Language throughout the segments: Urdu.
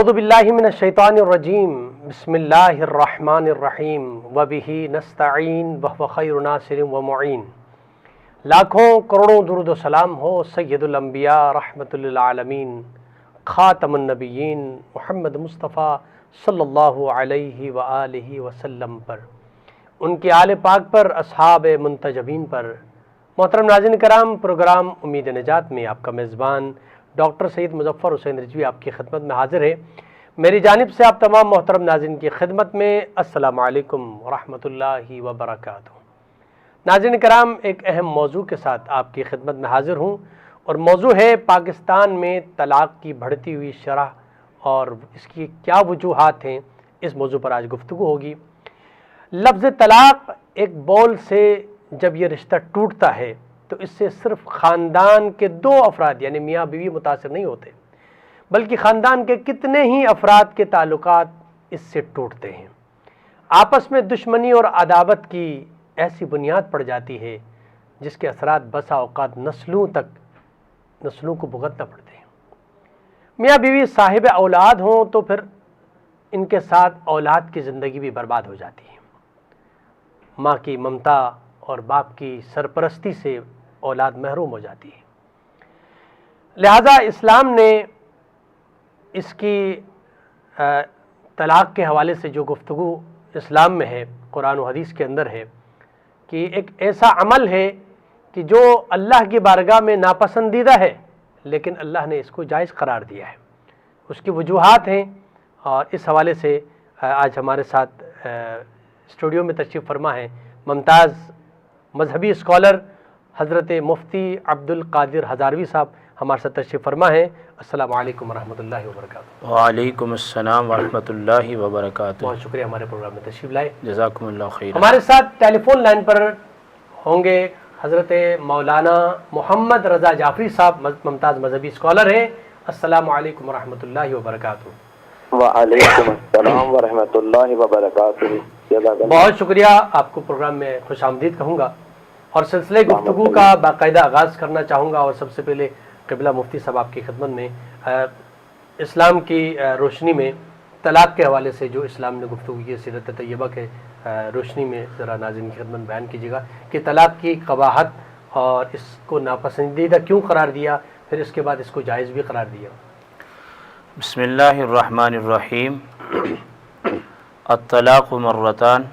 اعوذ باللہ من الشیطان الرجیم بسم اللہ الرحمن الرحیم وبہ نستعین وہو خیر ناصر و معین۔ لاکھوں کروڑوں درود و سلام ہو سید الانبیاء رحمت للعالمین خاتم النبیین محمد مصطفیٰ صلی اللہ علیہ وآلہ وسلم پر، ان کے آل پاک پر، اصحاب منتجبین پر۔ محترم ناظرین کرام، پروگرام امید نجات میں آپ کا میزبان ڈاکٹر سید مظفر حسین رضوی آپ کی خدمت میں حاضر ہے۔ میری جانب سے آپ تمام محترم ناظرین کی خدمت میں السلام علیکم ورحمۃ اللہ وبرکاتہ۔ ناظرین کرام، ایک اہم موضوع کے ساتھ آپ کی خدمت میں حاضر ہوں، اور موضوع ہے پاکستان میں طلاق کی بڑھتی ہوئی شرح اور اس کی کیا وجوہات ہیں۔ اس موضوع پر آج گفتگو ہوگی۔ لفظ طلاق ایک بول سے جب یہ رشتہ ٹوٹتا ہے تو اس سے صرف خاندان کے دو افراد یعنی میاں بیوی متاثر نہیں ہوتے، بلکہ خاندان کے کتنے ہی افراد کے تعلقات اس سے ٹوٹتے ہیں۔ آپس میں دشمنی اور عداوت کی ایسی بنیاد پڑ جاتی ہے جس کے اثرات بسا اوقات نسلوں کو بھگتنا پڑتے ہیں۔ میاں بیوی صاحب اولاد ہوں تو پھر ان کے ساتھ اولاد کی زندگی بھی برباد ہو جاتی ہے۔ ماں کی ممتا اور باپ کی سرپرستی سے اولاد محروم ہو جاتی ہے۔ لہذا اسلام نے اس کی طلاق کے حوالے سے جو گفتگو اسلام میں ہے، قرآن و حدیث کے اندر ہے کہ ایک ایسا عمل ہے کہ جو اللہ کی بارگاہ میں ناپسندیدہ ہے، لیکن اللہ نے اس کو جائز قرار دیا ہے۔ اس کی وجوہات ہیں، اور اس حوالے سے آج ہمارے ساتھ اسٹوڈیو میں تشریف فرما ہے ممتاز مذہبی اسکالر حضرت مفتی عبد القادر ہزاروی صاحب ہمارے ساتھ تشریف فرما ہے۔ السلام علیکم ورحمۃ اللہ وبرکاتہ۔ وعلیکم السلام ورحمۃ اللہ وبرکاتہ۔ بہت شکریہ ہمارے پروگرام میں تشریف لائے۔ جزاکم اللہ خیر۔ ہمارے ساتھ ٹیلی فون لائن پر ہوں گے حضرت مولانا محمد رضا جعفری صاحب، ممتاز مذہبی اسکالر ہیں۔ السلام علیکم ورحمۃ اللہ وبرکاتہ۔ وعلیکم السلام ورحمۃ اللہ وبرکاتہ۔ بہت شکریہ، آپ کو پروگرام میں خوش آمدید کہوں گا، اور سلسلے گفتگو کا باقاعدہ آغاز کرنا چاہوں گا۔ اور سب سے پہلے قبلہ مفتی صاحب آپ کی خدمت میں اسلام کی روشنی میں طلاق کے حوالے سے جو اسلام نے گفتگو کی سیرت طیبہ کے روشنی میں ذرا ناظرین کی خدمت بیان کیجیے گا کہ طلاق کی قباحت اور اس کو ناپسندیدہ کیوں قرار دیا، پھر اس کے بعد اس کو جائز بھی قرار دیا۔ بسم اللہ الرحمن الرحیم۔ الطلاق مرتان،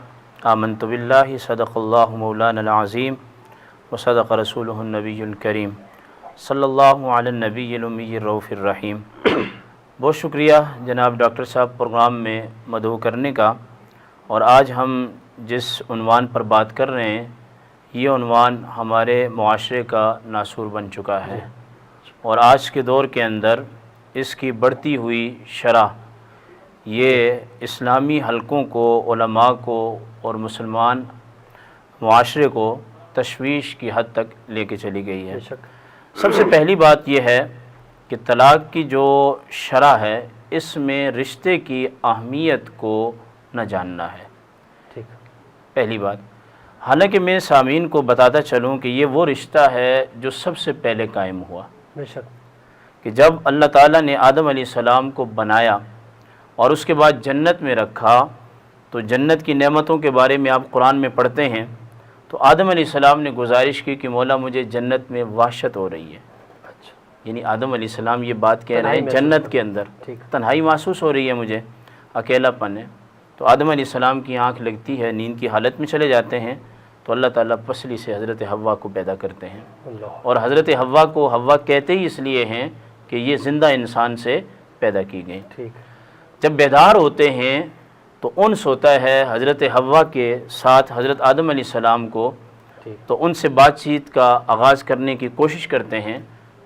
آمنت باللہ صدق اللہ مولانا العظیم وصدق رسولہ النبی الکریم صلی اللہ علی النبی الامی الرؤوف الرحیم۔ بہت شکریہ جناب ڈاکٹر صاحب پروگرام میں مدعو کرنے کا۔ اور آج ہم جس عنوان پر بات کر رہے ہیں، یہ عنوان ہمارے معاشرے کا ناسور بن چکا ہے، اور آج کے دور کے اندر اس کی بڑھتی ہوئی شرح یہ اسلامی حلقوں کو، علماء کو اور مسلمان معاشرے کو تشویش کی حد تک لے کے چلی گئی ہے۔ سب سے پہلی بات یہ ہے کہ طلاق کی جو شرح ہے اس میں رشتے کی اہمیت کو نہ جاننا ہے، پہلی بات۔ حالانکہ میں سامعین کو بتاتا چلوں کہ یہ وہ رشتہ ہے جو سب سے پہلے قائم ہوا، کہ جب اللہ تعالیٰ نے آدم علیہ السلام کو بنایا اور اس کے بعد جنت میں رکھا، تو جنت کی نعمتوں کے بارے میں آپ قرآن میں پڑھتے ہیں تو آدم علیہ السلام نے گزارش کی کہ مولا مجھے جنت میں وحشت ہو رہی ہے۔ یعنی آدم علیہ السلام یہ بات کہہ رہے ہیں جنت کے اندر تنہائی محسوس ہو رہی ہے، مجھے اکیلا پن ہے۔ تو آدم علیہ السلام کی آنکھ لگتی ہے، نیند کی حالت میں چلے جاتے ہیں، تو اللہ تعالیٰ پسلی سے حضرت حوا کو پیدا کرتے ہیں۔ اور حضرت حوا کو حوا کہتے ہی اس لیے ہیں کہ یہ زندہ انسان سے پیدا کی گئی۔ جب بیدار ہوتے ہیں تو انس ہوتا ہے حضرت حوا کے ساتھ حضرت آدم علیہ السلام کو، تو ان سے بات چیت کا آغاز کرنے کی کوشش کرتے ہیں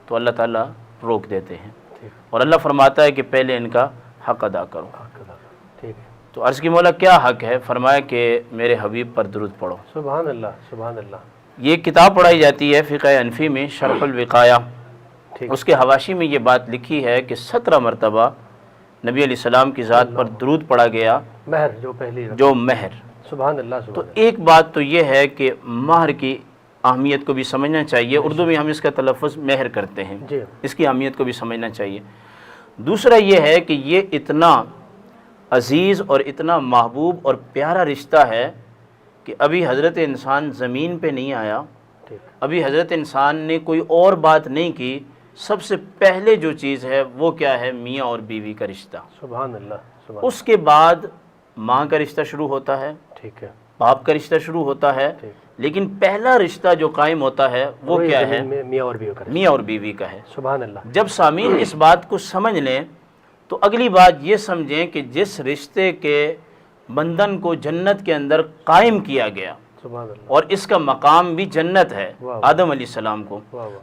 تو اللہ تعالیٰ روک دیتے ہیں، اور اللہ فرماتا ہے کہ پہلے ان کا حق ادا کرو۔ تو عرض کی مولا کیا حق ہے؟ فرمایا کہ میرے حبیب پر درود پڑھو۔ سبحان اللہ، سبحان اللہ۔ یہ کتاب پڑھائی جاتی ہے فقہ حنفی میں، شرح الوقایہ، اس کے حواشی میں یہ بات لکھی ہے کہ 17 مرتبہ نبی علیہ السلام کی ذات پر درود پڑھا گیا، مہر جو پہلی جو مہر۔ سبحان اللہ، سبحان تو ایک بات تو یہ ہے کہ مہر کی اہمیت کو بھی سمجھنا چاہیے۔ اردو میں ہم اس کا تلفظ مہر کرتے ہیں، اس کی اہمیت کو بھی سمجھنا چاہیے۔ دوسرا یہ ہے کہ یہ اتنا عزیز اور اتنا محبوب اور پیارا رشتہ ہے کہ ابھی حضرت انسان زمین پہ نہیں آیا، ابھی حضرت انسان نے کوئی اور بات نہیں کی، سب سے پہلے جو چیز ہے وہ کیا ہے؟ میاں اور بیوی کا رشتہ۔ سبحان اللہ۔ اس کے بعد ماں کا رشتہ شروع ہوتا ہے، ٹھیک ہے، باپ کا رشتہ شروع ہوتا ہے، لیکن پہلا رشتہ جو قائم ہوتا ہے وہ کیا ہے؟ میاں اور بیوی کا۔ میاں اور بیوی کا ہے۔ سبحان اللہ۔ جب سامعین اس بات کو سمجھ لیں تو اگلی بات یہ سمجھیں کہ جس رشتے کے بندھن کو جنت کے اندر قائم کیا گیا سبحان اللہ، اور اس کا مقام بھی جنت ہے آدم علیہ السلام کو،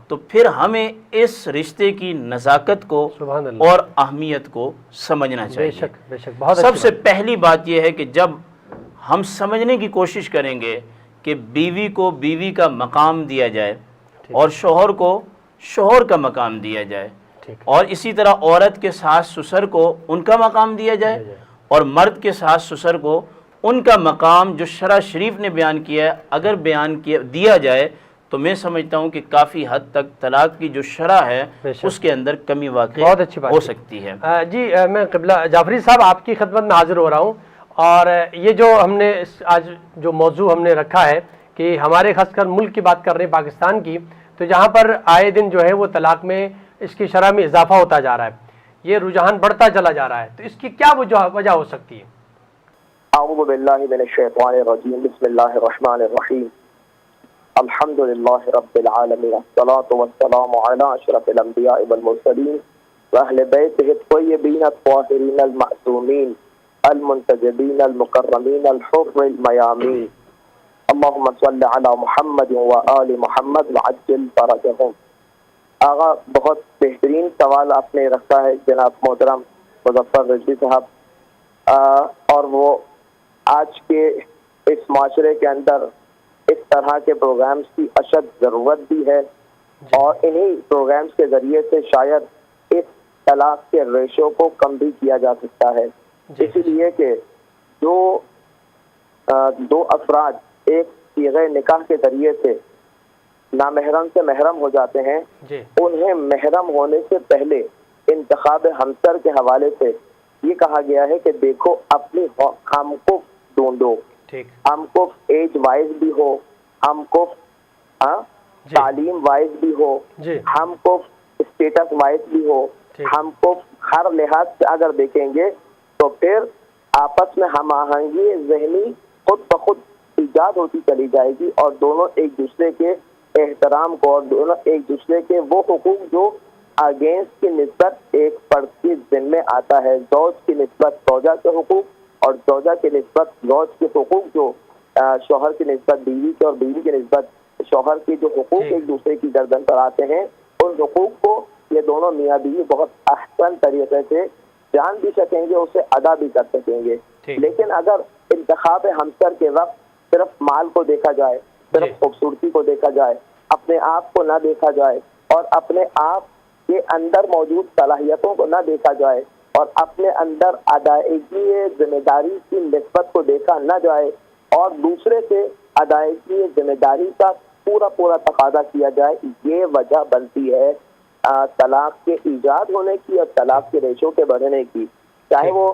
تو پھر ہمیں اس رشتے کی نزاکت کو سبحان اللہ اور اہمیت کو سمجھنا چاہیے۔ بے شک بے شک، بہت سب سے پہلی بات یہ ہے کہ جب ہم سمجھنے کی کوشش کریں گے کہ بیوی کو بیوی کا مقام دیا جائے اور شوہر کو شوہر کا مقام دیا جائے، اور اسی طرح عورت کے ساس سسر کو ان کا مقام دیا جائے، اور مرد کے ساس سسر کو ان کا مقام جو شرع شریف نے بیان کیا ہے اگر دیا جائے تو میں سمجھتا ہوں کہ کافی حد تک طلاق کی جو شرع ہے اس کے اندر کمی واقع ہو سکتی ہے۔ جی میں قبلہ جعفری صاحب آپ کی خدمت میں حاضر ہو رہا ہوں، اور یہ جو ہم نے آج جو موضوع ہم نے رکھا ہے کہ ہمارے خاص کر ملک کی بات کر رہے ہیں پاکستان کی، تو جہاں پر آئے دن جو ہے وہ طلاق میں اس کی شرح میں اضافہ ہوتا جا رہا ہے، یہ رجحان بڑھتا چلا جا رہا ہے، تو اس کی کیا وجہ ہو سکتی ہے؟ اعوذ باللہ من الشیطان الرجیم، بسم اللہ الرحمن الرحیم، الحمد للہ رب العالمین، الصلاة والسلام علی اشرف الانبیاء والمرسلین واہل بیتہ الطیبین الطاہرین المعصومین المنتجبین المکرمین الحر المیامین، اللہم صل علی محمد وآل محمد وعجل فرجہم۔ آغا بہت بہترین سوال آپ نے رکھا ہے جناب محترم مظفر رضوی صاحب، اور وہ آج کے اس معاشرے کے اندر اس طرح کے پروگرامز کی اشد ضرورت بھی ہے، اور انہی پروگرامز کے ذریعے سے شاید اس طلاق کے ریشو کو کم بھی کیا جا سکتا ہے، اسی لیے کہ جو دو افراد ایک صیغہ نکاح کے ذریعے سے نامحرم سے محرم ہو جاتے ہیں، انہیں محرم ہونے سے پہلے انتخاب ہمسر کے حوالے سے یہ کہا گیا ہے کہ دیکھو اپنی ہم کو ڈھونڈو، ہم کو ایج وائز بھی ہو، ہم کو تعلیم وائز بھی ہو، ہم کو اسٹیٹس وائز بھی ہو، ہم کو ہر لحاظ سے اگر دیکھیں گے تو پھر آپس میں ہم آہنگی ذہنی خود بخود ایجاد ہوتی چلی جائے گی، اور دونوں ایک دوسرے کے احترام کو اور دونوں ایک دوسرے کے وہ حقوق جو اگینسٹ کی نسبت ایک فرد کے ذمہ آتا ہے، زوج کی نسبت زوجہ کے حقوق اور زوجہ کی نسبت زوج کے حقوق جو شوہر کی نسبت بیوی کے اور بیوی کی نسبت شوہر کے جو حقوق ایک دوسرے کی گردن پر آتے ہیں، ان حقوق کو یہ دونوں میاں بیوی بہت احسن طریقے سے جان بھی سکیں گے، اسے ادا بھی کر سکیں گے۔ لیکن اگر انتخاب ہمسر کے وقت صرف مال کو دیکھا جائے، صرف خوبصورتی کو دیکھا جائے، اپنے آپ کو نہ دیکھا جائے، اور اپنے آپ کے اندر موجود صلاحیتوں کو نہ دیکھا جائے، اور اپنے اندر ادائیگی ذمہ داری کی نسبت کو دیکھا نہ جائے، اور دوسرے سے ادائیگی ذمہ داری کا پورا تقاضا کیا جائے، یہ وجہ بنتی ہے طلاق کے ایجاد ہونے کی اور طلاق کے ریشو کے بڑھنے کی۔ چاہے وہ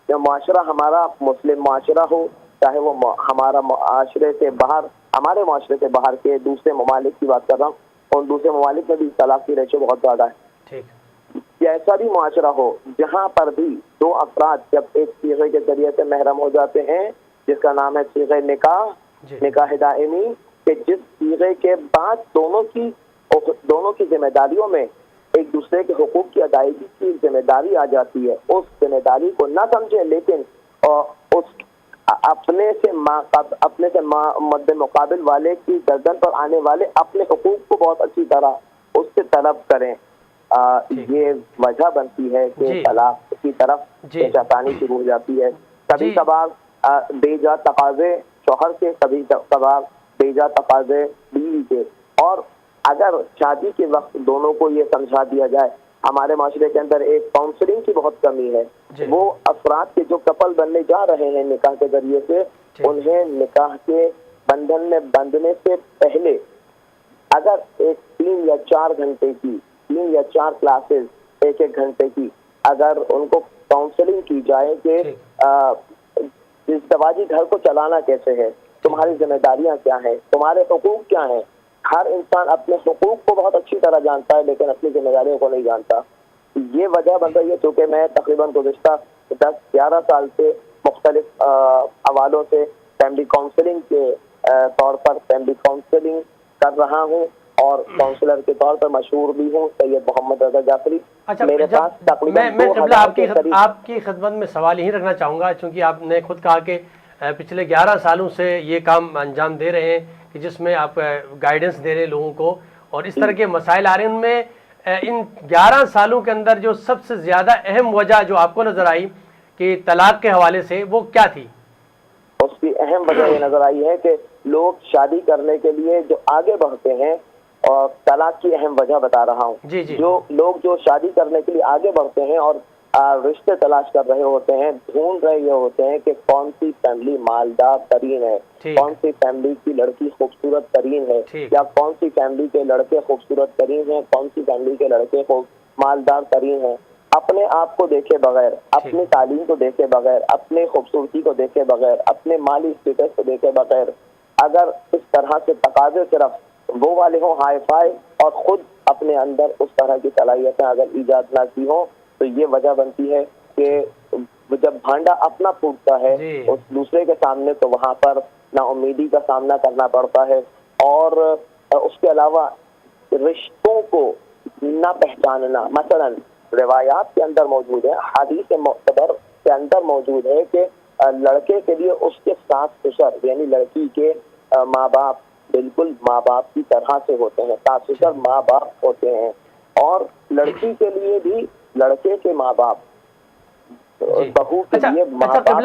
معاشرہ ہمارا مسلم معاشرہ ہو، چاہے وہ ہمارا معاشرے سے باہر، ہمارے معاشرے سے باہر کے دوسرے ممالک کی بات کر رہا ہوں، ان دوسرے ممالک میں بھی طلاق کی ریشو بہت زیادہ ہے۔ ایسا بھی معاشرہ ہو جہاں پر بھی دو افراد جب ایک صیغے کے ذریعے سے محرم ہو جاتے ہیں، جس کا نام ہے صیغہ نکاح دائمی، کہ جس صیغے کے بعد دونوں کی ذمہ داریوں میں ایک دوسرے کے حقوق کی ادائیگی کی ذمہ داری آ جاتی ہے، اس ذمہ داری کو نہ سمجھیں، لیکن اس اپنے سے مد مقابل والے کی گردن پر آنے والے اپنے حقوق کو بہت اچھی طرح اس سے طلب کریں۔ یہ وجہ بنتی ہے کہ طلاق کی طرف چاٹانی شروع ہو جاتی ہے۔ کبھی کبھار بے جا تقاضے شوہر کے، کبھی کبھار بے جا تقاضے بیوی کے، اور اگر شادی کے وقت دونوں کو یہ سمجھا دیا جائے، ہمارے معاشرے کے اندر ایک کاؤنسلنگ کی بہت کمی ہے، وہ افراد کے جو کپل بننے جا رہے ہیں نکاح کے ذریعے سے، انہیں نکاح کے بندھن میں بندھنے سے پہلے اگر ایک 3 یا 4 گھنٹے کی 3 یا 4 کلاسز 1 گھنٹے کی اگر ان کو کاؤنسلنگ کی جائے کہ ازدواجی گھر کو چلانا کیسے ہے، تمہاری ذمہ داریاں کیا ہیں، تمہارے حقوق کیا ہیں. ہر انسان اپنے حقوق کو بہت اچھی طرح جانتا ہے لیکن اپنی ذمہ داریوں کو نہیں جانتا. یہ وجہ بن رہی ہے چونکہ میں تقریباً گزشتہ 10-11 سال سے مختلف حوالوں سے فیملی کاؤنسلنگ کے طور پر فیملی کاؤنسلنگ کر رہا ہوں اور کاؤنسلر کے طور پر مشہور بھی ہوں سید محمد رضا جعفری. میرے پاس تقریباً میں آپ کی خدمت میں سوال یہی رکھنا چاہوں گا، چونکہ آپ نے خود کہا کہ پچھلے 11 سالوں سے یہ کام انجام دے رہے ہیں کہ جس میں آپ گائیڈنس دے رہے ہیں لوگوں کو اور اس طرح کے مسائل آ رہے ہیں. ان میں ان 11 سالوں کے اندر جو سب سے زیادہ اہم وجہ جو آپ کو نظر آئی کہ طلاق کے حوالے سے، وہ کیا تھی؟ اس کی اہم وجہ یہ نظر آئی ہے کہ لوگ شادی کرنے کے لیے جو آگے بڑھتے ہیں، اور طلاق کی اہم وجہ بتا رہا ہوں. جو لوگ جو شادی کرنے کے لیے آگے بڑھتے ہیں اور رشتے تلاش کر رہے ہوتے ہیں، ڈھونڈ رہے ہوتے ہیں کہ کون سی فیملی مالدار ترین ہے، کون سی فیملی کی لڑکی خوبصورت ترین ہے، یا کون سی فیملی کے لڑکے خوبصورت ترین ہیں، کون سی فیملی کے لڑکے مالدار ترین ہیں. اپنے آپ کو دیکھے بغیر، اپنی تعلیم کو دیکھے بغیر، اپنے خوبصورتی کو دیکھے بغیر، اپنے مالی اسٹیٹس کو دیکھے بغیر اگر اس طرح سے تقاضے صرف وہ والے ہوں ہائی فائی اور خود اپنے اندر اس طرح کی صلاحیتیں اگر ایجاد نہ کی ہوں، تو یہ وجہ بنتی ہے کہ جب بھانڈا اپنا پھوٹتا ہے اس دوسرے کے سامنے تو وہاں پر نا امیدی کا سامنا کرنا پڑتا ہے. اور اس کے علاوہ رشتوں کو نہ پہچاننا، مثلا روایات کے اندر موجود ہے، حدیث معتبر کے اندر موجود ہے کہ لڑکے کے لیے اس کے ساس سسر یعنی لڑکی کے ماں باپ بالکل ماں باپ کی طرح سے ہوتے ہیں، ساس سسر ماں باپ ہوتے ہیں، اور لڑکی کے لیے بھی لڑکے کے ماں باپ بہو کے لیے ماں باپ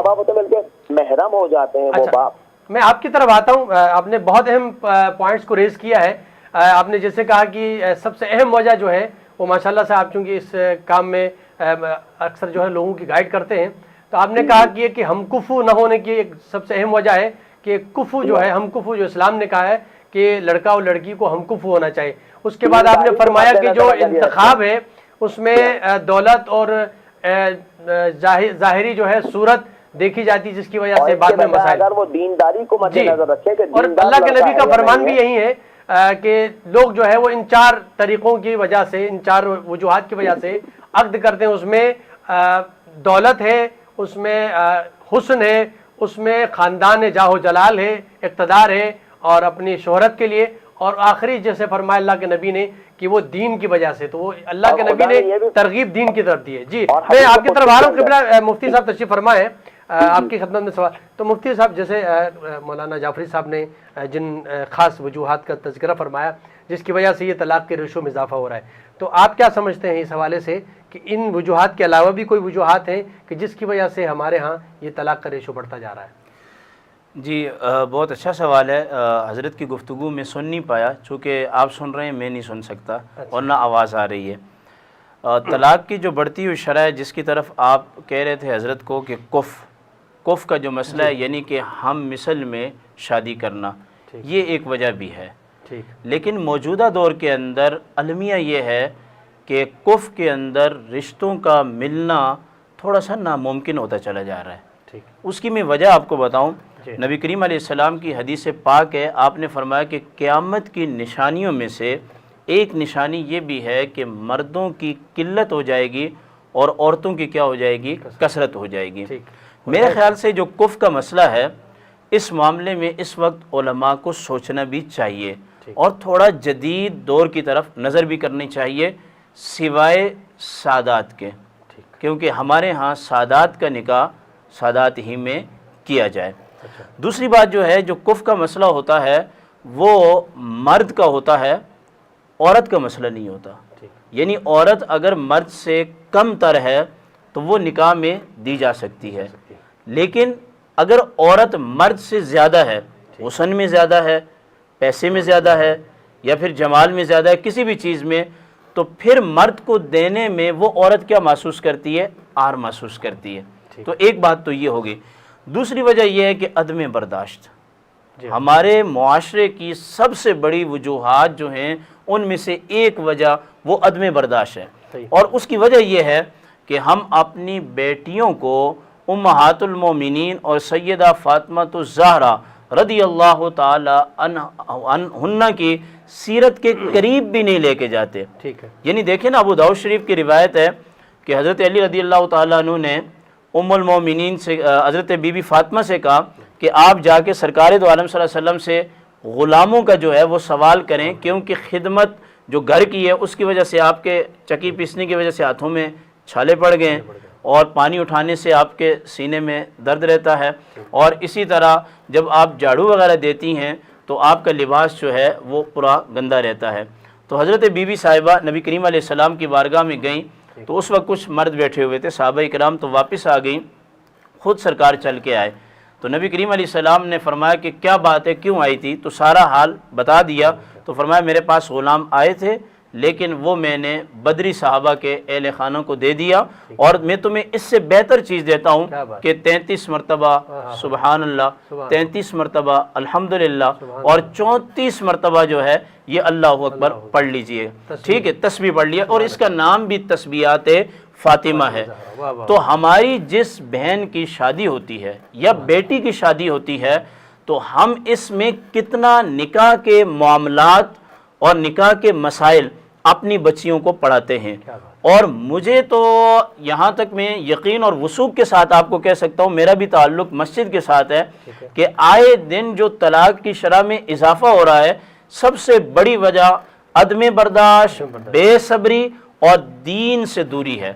ہوتے ہیں، بلکہ محرم ہو جاتے ہیں وہ باپ. میں آپ کی طرف آتا ہوں. آپ نے بہت اہم پوائنٹس کو ریز کیا ہے. آپ نے جیسے کہا کہ سب سے اہم وجہ جو ہے وہ ماشاءاللہ سے آپ چونکہ اس کام میں اکثر جو ہے لوگوں کی گائیڈ کرتے ہیں، تو آپ نے کہا کہ ہم کفو نہ ہونے کی ایک سب سے اہم وجہ ہے کہ کفو جو ہے، ہم کفو جو اسلام نے کہا ہے کہ لڑکا اور لڑکی کو ہم کفو ہونا چاہیے. اس کے بعد آپ نے فرمایا کہ جو انتخاب ہے اس میں دولت اور ظاہری جو ہے صورت دیکھی جاتی، جس کی وجہ سے بعد میں مسائل. اگر وہ دینداری کو مد نظر رکھے کہ اور اللہ کے نبی کا فرمان بھی یہی ہے کہ لوگ جو ہے وہ ان 4 طریقوں کی وجہ سے، ان 4 وجوہات کی وجہ سے عقد کرتے ہیں. اس میں دولت ہے، اس میں حسن ہے، اس میں خاندان جاہ و جلال ہے، اقتدار ہے، اور اپنی شہرت کے لیے، اور آخری جیسے فرمایا اللہ کے نبی نے کہ وہ دین کی وجہ سے. تو وہ اللہ کے نبی نے ترغیب دین کی طرف دی ہے. جی میں آپ کی طرف آ رہا ہوں. قبلہ مفتی صاحب تشریف فرمائے، آپ کی خدمت میں سوال. تو مفتی صاحب جیسے مولانا جعفری صاحب نے جن خاص وجوہات کا تذکرہ فرمایا جس کی وجہ سے یہ طلاق کے ریشو میں اضافہ ہو رہا ہے، تو آپ کیا سمجھتے ہیں اس حوالے سے کہ ان وجوہات کے علاوہ بھی کوئی وجوہات ہیں کہ جس کی وجہ سے ہمارے ہاں یہ طلاق کا ریشو بڑھتا جا رہا ہے؟ جی بہت اچھا سوال ہے. حضرت کی گفتگو میں سن نہیں پایا، چونکہ آپ سن رہے ہیں میں نہیں سن سکتا اور نہ آواز آ رہی ہے. طلاق کی جو بڑھتی ہوئی شرح ہے جس کی طرف آپ کہہ رہے تھے حضرت کو کہ کف کا جو مسئلہ ہے، یعنی کہ ہم مثل میں شادی کرنا، یہ ایک وجہ بھی ہے. لیکن موجودہ دور کے اندر المیہ یہ ہے کہ کف کے اندر رشتوں کا ملنا تھوڑا سا ناممکن ہوتا چلا جا رہا ہے. اس کی میں وجہ آپ کو بتاؤں. نبی کریم علیہ السلام کی حدیث پاک ہے، آپ نے فرمایا کہ قیامت کی نشانیوں میں سے ایک نشانی یہ بھی ہے کہ مردوں کی قلت ہو جائے گی اور عورتوں کی کیا ہو جائے گی؟ کثرت ہو جائے گی. میرے خیال سے جو کف کا مسئلہ ہے اس معاملے میں اس وقت علماء کو سوچنا بھی چاہیے اور تھوڑا جدید دور کی طرف نظر بھی کرنی چاہیے سوائے سادات کے، کیونکہ ہمارے ہاں سادات کا نکاح سادات ہی میں کیا جائے. دوسری بات جو ہے، جو کف کا مسئلہ ہوتا ہے وہ مرد کا ہوتا ہے، عورت کا مسئلہ نہیں ہوتا. یعنی عورت اگر مرد سے کم تر ہے تو وہ نکاح میں دی جا سکتی ہے، لیکن اگر عورت مرد سے زیادہ ہے، حسن میں زیادہ ہے، پیسے میں زیادہ ہے، یا پھر جمال میں زیادہ ہے، کسی بھی چیز میں، تو پھر مرد کو دینے میں وہ عورت کیا محسوس کرتی ہے؟ آر محسوس کرتی ہے. تو ایک بات تو یہ ہوگی. دوسری وجہ یہ ہے کہ عدم برداشت. ہمارے معاشرے کی سب سے بڑی وجوہات جو ہیں ان میں سے ایک وجہ وہ عدم برداشت ہے. صحیح۔ اور اس کی وجہ یہ ہے کہ ہم اپنی بیٹیوں کو امہات المومنین اور سیدہ فاطمہ الزہرا رضی اللہ تعالی عنہن کی سیرت کے قریب بھی نہیں لے کے جاتے۔ ٹھیک ہے، یعنی دیکھیں نا، ابو داؤد شریف کی روایت ہے کہ حضرت علی رضی اللہ تعالیٰ عنہ نے ام المومنین سے، حضرت بی بی فاطمہ سے کہا کہ آپ جا کے سرکار دو عالم صلی اللہ علیہ وسلم سے غلاموں کا جو ہے وہ سوال کریں، کیونکہ خدمت جو گھر کی ہے اس کی وجہ سے آپ کے چکی پیسنے کی وجہ سے ہاتھوں میں چھالے پڑ گئے ہیں، اور پانی اٹھانے سے آپ کے سینے میں درد رہتا ہے، اور اسی طرح جب آپ جھاڑو وغیرہ دیتی ہیں تو آپ کا لباس جو ہے وہ پورا گندہ رہتا ہے۔ تو حضرت بی بی صاحبہ نبی کریم علیہ السلام کی بارگاہ میں گئیں، تو اس وقت کچھ مرد بیٹھے ہوئے تھے، صحابہ کرام، تو واپس آ گئیں، خود سرکار چل کے آئے۔ تو نبی کریم علیہ السلام نے فرمایا کہ کیا بات ہے، کیوں آئی تھی؟ تو سارا حال بتا دیا۔ تو فرمایا میرے پاس غلام آئے تھے، لیکن وہ میں نے بدری صحابہ کے اہل خانہ کو دے دیا، اور میں تمہیں اس سے بہتر چیز دیتا ہوں کہ 33 مرتبہ سبحان اللہ، 33 مرتبہ الحمدللہ، اور 34 مرتبہ جو ہے یہ اللہ اکبر پڑھ لیجئے، ٹھیک ہے، تسبیح پڑھ لیے، اور اس کا نام بھی تسبیحات فاطمہ ہے۔ تو ہماری جس بہن کی شادی ہوتی ہے یا بیٹی کی شادی ہوتی ہے، تو ہم اس میں کتنا نکاح کے معاملات اور نکاح کے مسائل اپنی بچیوں کو پڑھاتے ہیں۔ اور مجھے تو یہاں تک میں یقین اور وثوق کے ساتھ آپ کو کہہ سکتا ہوں، میرا بھی تعلق مسجد کے ساتھ ہے کہ آئے دن جو طلاق کی شرح میں اضافہ ہو رہا ہے، سب سے بڑی وجہ عدم برداشت، بے صبری اور دین سے دوری ہے۔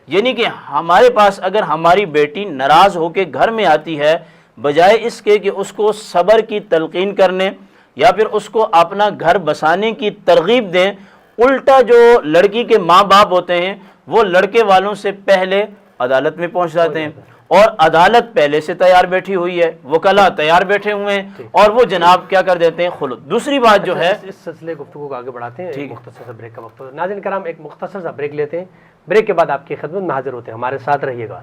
یعنی کہ ہمارے پاس اگر ہماری بیٹی ناراض ہو کے گھر میں آتی ہے، بجائے اس کے کہ اس کو صبر کی تلقین کرنے یا پھر اس کو اپنا گھر بسانے کی ترغیب دیں، الٹا جو لڑکی کے ماں باپ ہوتے ہیں وہ لڑکے والوں سے پہلے عدالت میں پہنچ جاتے ہیں، اور عدالت پہلے سے تیار بیٹھی ہوئی ہے، وکلا تیار بیٹھے ہوئے ہیں، اور وہ جناب کیا کر دیتے ہیں، خلوت۔ دوسری بات جو ہے، اس سلسلے گفتگو کو آگے بڑھاتے ہیں، ایک مختصر سا بریک کا وقت ہے۔ ناظرین کرام، ایک مختصر سا بریک لیتے ہیں، بریک کے بعد آپ کی خدمت میں حاضر ہوتے ہیں، ہمارے ساتھ رہیے گا۔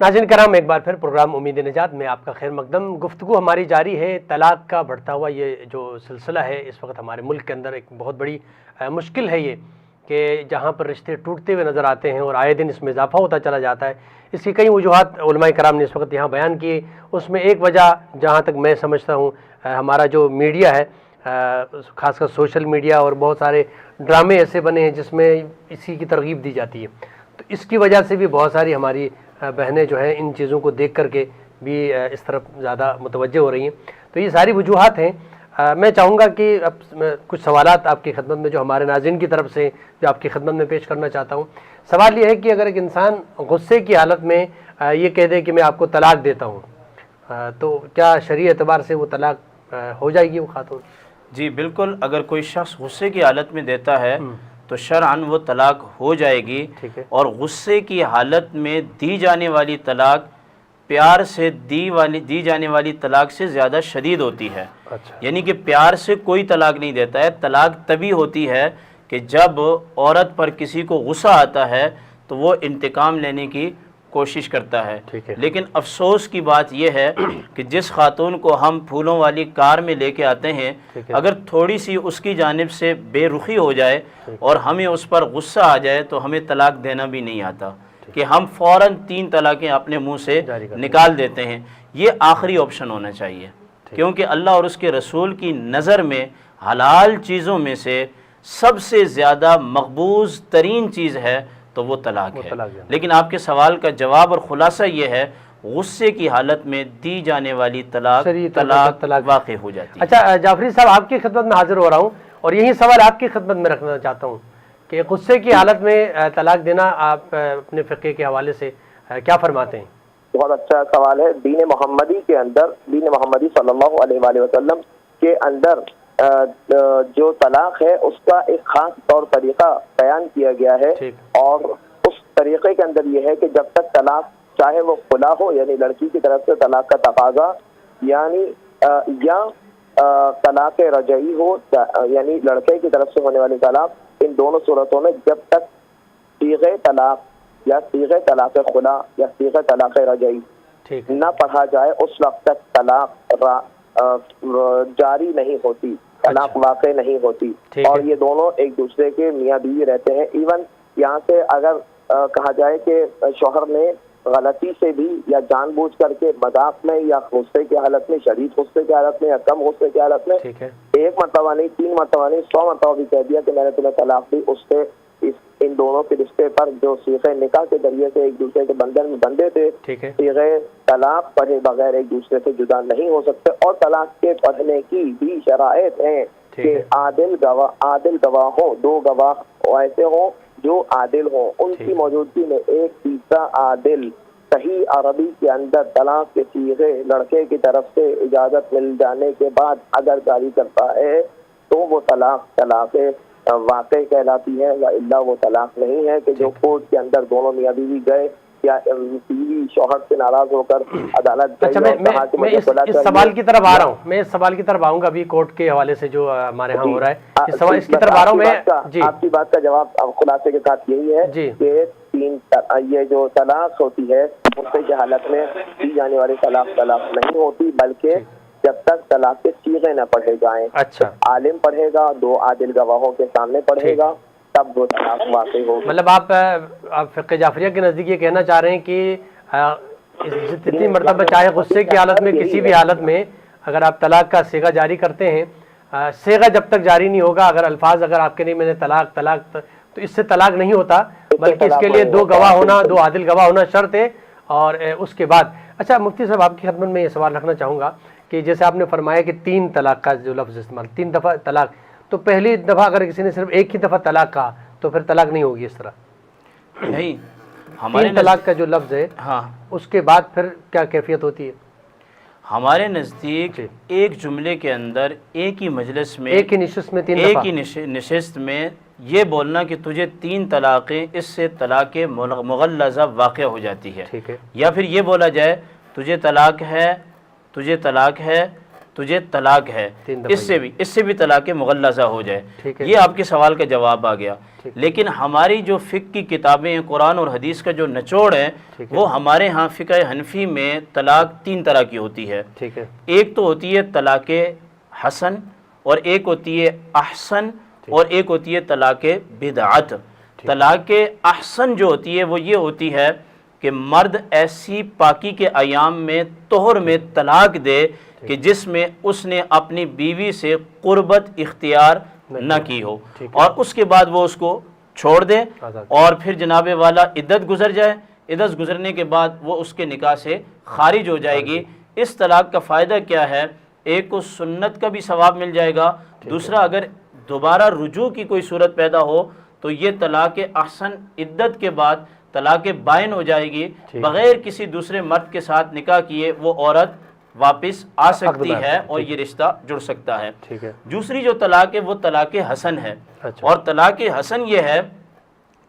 ناظرین کرام، ایک بار پھر پروگرام امید نجات میں آپ کا خیر مقدم۔ گفتگو ہماری جاری ہے، طلاق کا بڑھتا ہوا یہ جو سلسلہ ہے اس وقت ہمارے ملک کے اندر ایک بہت بڑی مشکل ہے یہ، کہ جہاں پر رشتے ٹوٹتے ہوئے نظر آتے ہیں اور آئے دن اس میں اضافہ ہوتا چلا جاتا ہے۔ اس کی کئی وجوہات علماء کرام نے اس وقت یہاں بیان کیے، اس میں ایک وجہ جہاں تک میں سمجھتا ہوں ہمارا جو میڈیا ہے، خاص کر سوشل میڈیا، اور بہت سارے ڈرامے ایسے بنے ہیں جس میں اسی کی ترغیب دی جاتی ہے، تو اس کی وجہ سے بھی بہت ساری ہماری بہنیں جو ہیں ان چیزوں کو دیکھ کر کے بھی اس طرف زیادہ متوجہ ہو رہی ہیں۔ تو یہ ساری وجوہات ہیں۔ میں چاہوں گا کہ اب کچھ سوالات آپ کی خدمت میں جو ہمارے ناظرین کی طرف سے جو آپ کی خدمت میں پیش کرنا چاہتا ہوں۔ سوال یہ ہے کہ اگر ایک انسان غصے کی حالت میں یہ کہہ دے کہ میں آپ کو طلاق دیتا ہوں، تو کیا شرعی اعتبار سے وہ طلاق ہو جائے گی وہ خاتون؟ جی بالکل، اگر کوئی شخص غصے کی حالت میں دیتا ہے تو شرعاً وہ طلاق ہو جائے گی، اور غصے کی حالت میں دی جانے والی طلاق پیار سے دی جانے والی طلاق سے زیادہ شدید ہوتی ہے۔ یعنی کہ پیار سے کوئی طلاق نہیں دیتا ہے، طلاق تبھی ہوتی ہے کہ جب عورت پر کسی کو غصہ آتا ہے تو وہ انتقام لینے کی کوشش کرتا ہے۔ لیکن افسوس کی بات یہ ہے کہ جس خاتون کو ہم پھولوں والی کار میں لے کے آتے ہیں، اگر تھوڑی سی اس کی جانب سے بے رخی ہو جائے اور ہمیں اس پر غصہ آ جائے تو ہمیں طلاق دینا بھی نہیں آتا، کہ ہم فوراً 3 طلاقیں اپنے منہ سے نکال دیتے ہیں۔ یہ آخری آپشن ہونا چاہیے، کیونکہ اللہ اور اس کے رسول کی نظر میں حلال چیزوں میں سے سب سے زیادہ مقبوض ترین چیز ہے تو وہ طلاق ہے۔ لیکن آپ کے سوال کا جواب اور خلاصہ یہ ہے، غصے کی حالت میں دی جانے والی طلاق واقع ہو جاتی ہے۔ اچھا جعفری صاحب، آپ کی خدمت میں حاضر ہو رہا ہوں، اور یہی سوال آپ کی خدمت میں رکھنا چاہتا ہوں کہ غصے کی حالت میں طلاق دینا آپ اپنے فقہ کے حوالے سے کیا فرماتے ہیں؟ بہت اچھا سوال ہے۔ دین محمدی کے اندر، دین محمدی صلی اللہ علیہ وآلہ وسلم کے اندر جو طلاق ہے اس کا ایک خاص طور طریقہ بیان کیا گیا ہے، اور اس طریقے کے اندر یہ ہے کہ جب تک طلاق، چاہے وہ خلا ہو یعنی لڑکی کی طرف سے طلاق کا تقاضا، یعنی یا طلاق رجعی ہو یعنی لڑکے کی طرف سے ہونے والی طلاق، ان دونوں صورتوں میں جب تک صیغہ طلاق یا صیغہ طلاق خلا یا صیغہ طلاق رجعی نہ پڑھا جائے اس وقت تک طلاق جاری نہیں ہوتی۔ طلاق واقع نہیں ہوتی، اور یہ دونوں ایک دوسرے کے میاں بیوی رہتے ہیں۔ ایون یہاں سے اگر کہا جائے کہ شوہر نے غلطی سے بھی یا جان بوجھ کر کے مذاق میں یا غصے کی حالت میں، شدید غصے کی حالت میں یا کم غصے کی حالت میں ایک مرتبہ نہیں، 3 مرتبہ نہیں، 100 مرتبہ بھی کہہ دیا کہ میں نے تمہیں طلاق دی، اس سے ان دونوں کے رشتے پر جو صیغہ نکاح کے ذریعے سے ایک دوسرے کے بندھن میں بندھے تھے، صیغہ طلاق پڑھے بغیر ایک دوسرے سے جدا نہیں ہو سکتے۔ اور طلاق کے پڑھنے کی بھی شرائط ہیں کہ عادل گواہ ہوں، 2 گواہ ایسے ہوں جو عادل ہوں، ان کی موجودگی میں ایک تیسرا عادل صحیح عربی کے اندر طلاق کے صیغے لڑکے کی طرف سے اجازت مل جانے کے بعد اگر جاری کرتا ہے تو وہ طلاق واقع کہلاتی ہے، یا الا وہ طلاق نہیں ہے کہ جو کورٹ کے اندر دونوں میاں بیوی گئے یا بیوی شوہر سے ناراض ہو کر عدالت میں اس سوال کی طرف آ رہا ہوں، میں اس سوال کی طرف آؤں گا ابھی کورٹ کے حوالے سے جو ہمارے ہاں ہو رہا ہے، اس کی طرف آ رہا ہوں میں۔ آپ کی بات کا جواب خلاصے کے ساتھ یہی ہے کہ یہ جو طلاق ہوتی ہے غصے کی حالت میں دی جانے والی طلاق نہیں ہوتی، بلکہ جب تک طلاق کے صیغے نہ پڑھے جائیں، عالم پڑھے گا، 2 عادل گواہوں کے سامنے پڑھے گا، تب وہ طلاق واقع ہوگی۔ مطلب آپ فقہ جعفریہ کے نزدیک یہ کہنا چاہ رہے ہیں کہ جتنی مرتبہ چاہے غصے کی حالت میں کسی بھی حالت میں اگر آپ طلاق کا صیغہ جاری کرتے ہیں، صیغہ جب تک جاری نہیں ہوگا، اگر الفاظ اگر آپ کے نہیں میں نے طلاق تو اس سے طلاق نہیں ہوتا، بلکہ اس کے لیے 2 گواہ ہونا، 2 عادل گواہ ہونا شرط ہے۔ اور اس کے بعد اچھا مفتی صاحب آپ کی خدمت میں یہ سوال رکھنا چاہوں گا کہ جیسے آپ نے فرمایا کہ 3 طلاق کا جو لفظ استعمال، 3 دفعہ طلاق، تو پہلی دفعہ اگر کسی نے صرف ایک ہی دفعہ طلاق کہا تو پھر طلاق نہیں ہوگی اس طرح؟ نہیں، ہمارے 3 طلاق کا جو لفظ ہے اس کے بعد پھر کیا کیفیت ہوتی ہے؟ ہمارے نزدیک ایک جملے کے اندر ایک ہی مجلس میں ایک ہی نشست میں 3 دفعہ، ایک ہی نشست میں یہ بولنا کہ تجھے 3 طلاقیں، اس سے طلاق مغلظہ واقع ہو جاتی ہے، یا پھر یہ بولا جائے تجھے طلاق ہے، تجھے طلاق ہے، تجھے طلاق ہے، اس سے بھی طلاق مغلظہ ہو جائے۔ یہ آپ کے سوال کا جواب آ گیا۔ لیکن ہماری جو فقہ کی کتابیں ہیں، قرآن اور حدیث کا جو نچوڑ ہے وہ ہمارے ہاں فقہ حنفی میں طلاق 3 طرح کی ہوتی ہے۔ ایک تو ہوتی ہے طلاق حسن، اور ایک ہوتی ہے احسن، اور ایک ہوتی ہے طلاق بدعت۔ طلاق احسن جو ہوتی ہے وہ یہ ہوتی ہے کہ مرد ایسی پاکی کے ایام میں طہر میں طلاق دے کہ جس میں اس نے اپنی بیوی سے قربت اختیار نہ کی ہو، اور اس کے بعد وہ اس کو چھوڑ دے، اور پھر جناب والا عدت گزر جائے، عدت گزرنے کے بعد وہ اس کے نکاح سے خارج ہو جائے گی۔ اس طلاق کا فائدہ کیا ہے؟ ایک کو سنت کا بھی ثواب مل جائے گا، دوسرا اگر دوبارہ رجوع کی کوئی صورت پیدا ہو تو یہ طلاق احسن عدت کے بعد طلاق بائن ہو جائے گی، بغیر کسی دوسرے مرد کے ساتھ نکاح کیے وہ عورت واپس آ سکتی ہے اور یہ رشتہ جڑ سکتا ہے۔ دوسری جو طلاق ہے وہ طلاق حسن ہے، اور طلاق حسن یہ ہے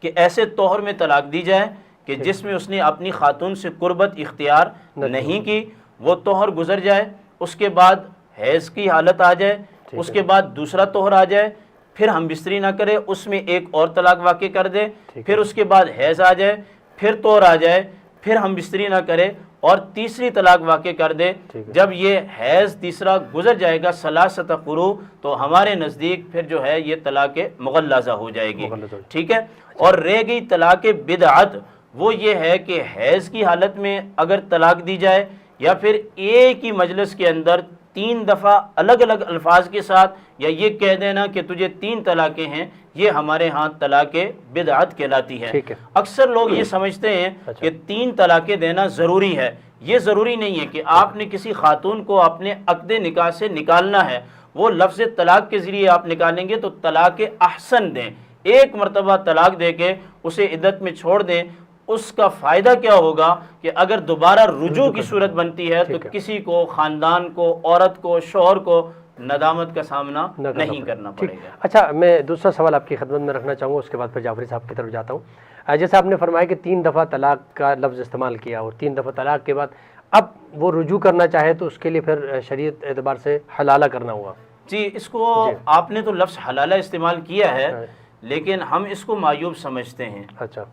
کہ ایسے طہر میں طلاق دی جائے کہ جس میں اس نے اپنی خاتون سے قربت اختیار نہیں کی، وہ طہر گزر جائے، اس کے بعد حیض کی حالت آ جائے، اس کے بعد دوسرا طہر آ جائے، پھر ہم بستری نہ کرے، اس میں ایک اور طلاق واقع کر دے، پھر اس کے بعد حیض آ جائے، پھر طہر آ جائے، پھر ہم بستری نہ کرے اور تیسری طلاق واقع کر دے۔ جب یہ حیض تیسرا گزر جائے گا ثلاثۃ قروء، تو ہمارے نزدیک پھر جو ہے یہ طلاق مغلظہ ہو جائے گی، ٹھیک ہے۔ اور رہ گئی طلاق بدعت، وہ یہ ہے کہ حیض کی حالت میں اگر طلاق دی جائے یا پھر ایک ہی مجلس کے اندر 3 دفعہ الگ الگ الفاظ کے ساتھ، یا یہ کہہ دینا کہ تجھے 3 طلاقیں ہیں، یہ ہمارے ہاں طلاق بدعت کہلاتی ہے۔ اکثر لوگ یہ سمجھتے ہیں کہ 3 طلاقیں دینا ضروری ہے، یہ ضروری نہیں ہے کہ آپ نے کسی خاتون کو اپنے عقد نکاح سے نکالنا ہے، وہ لفظ طلاق کے ذریعے آپ نکالیں گے تو طلاق احسن دیں، ایک مرتبہ طلاق دے کے اسے عدت میں چھوڑ دیں۔ اس کا فائدہ کیا ہوگا کہ اگر دوبارہ رجوع کی صورت بنتی ہے تو کسی کو، خاندان کو، عورت کو، شوہر کو ندامت کا سامنا نہیں کرنا پڑے گا۔ اچھا میں دوسرا سوال آپ کی خدمت میں رکھنا چاہوں گا، اس کے بعد پھر جعفری صاحب کی طرف جاتا ہوں۔ جیسے آپ نے فرمایا کہ 3 دفعہ طلاق کا لفظ استعمال کیا، اور 3 دفعہ طلاق کے بعد اب وہ رجوع کرنا چاہے تو اس کے لیے پھر شریعت اعتبار سے حلالہ کرنا ہوا۔ جی، اس کو آپ نے تو لفظ حلالہ استعمال کیا ہے، لیکن ہم اس کو معیوب سمجھتے ہیں،